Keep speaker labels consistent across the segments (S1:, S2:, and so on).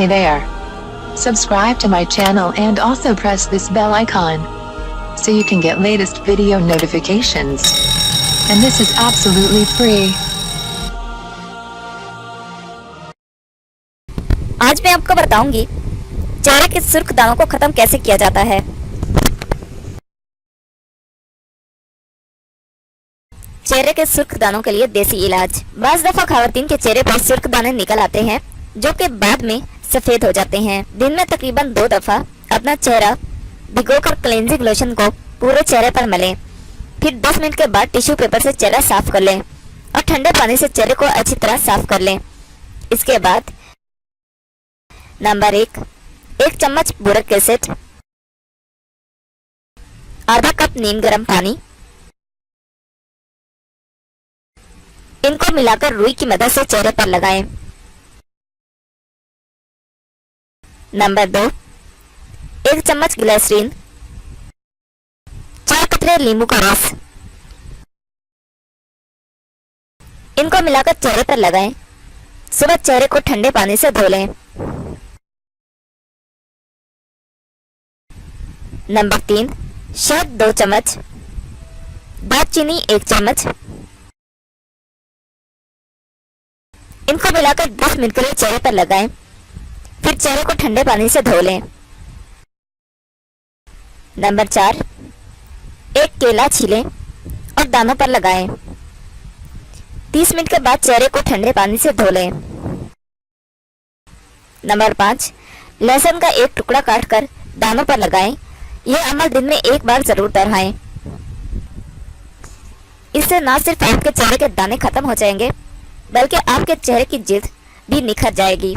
S1: there. Subscribe to my channel and also press this bell icon so you can get latest video notifications. And this is absolutely free.
S2: आज मैं आपको बताऊंगी चेहरे के सुर्ख दानों को खत्म कैसे किया जाता है। चेहरे के सुर्ख दानों के लिए देसी इलाज। बाज़ दफा खवातीन के चेहरे पर सुर्ख दाने निकल आते हैं जो कि बाद में सफेद हो जाते हैं। दिन में तकरीबन 2 दफा अपना चेहरा भिगोकर क्लेंजिंग लोशन को पूरे चेहरे पर मलें। फिर 10 मिनट के बाद टिश्यू पेपर से चेहरा साफ कर लें और ठंडे पानी से चेहरे को अच्छी तरह साफ कर लें। इसके बाद नंबर 1 चम्मच बोरिक एसिड, आधा कप नीम गर्म पानी, इनको मिलाकर रुई की मदद से चेहरे पर लगाएं। नंबर 2 1 चम्मच ग्लिसरीन, 4 कतरे नींबू का रस, इनको मिलाकर चेहरे पर लगाएं। सुबह चेहरे को ठंडे पानी से धो लें। नंबर 3 शहद 2 चम्मच, दालचीनी 1 चम्मच, इनको मिलाकर 10 मिनट के लिए चेहरे पर लगाएं। फिर चेहरे को ठंडे पानी से धो लें। नंबर 4 1 केला छीलें और दानों पर लगाएं। 30 मिनट के बाद चेहरे को ठंडे पानी से धो लें। नंबर 5 लहसुन का 1 टुकड़ा काटकर दानों पर लगाएं। यह अमल दिन में 1 बार जरूर दोहराएं। इससे न सिर्फ आपके चेहरे के दाने खत्म हो जाएंगे बल्कि आपके चेहरे की जिल्द भी निखर जाएगी।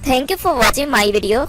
S2: Thank you for watching my video.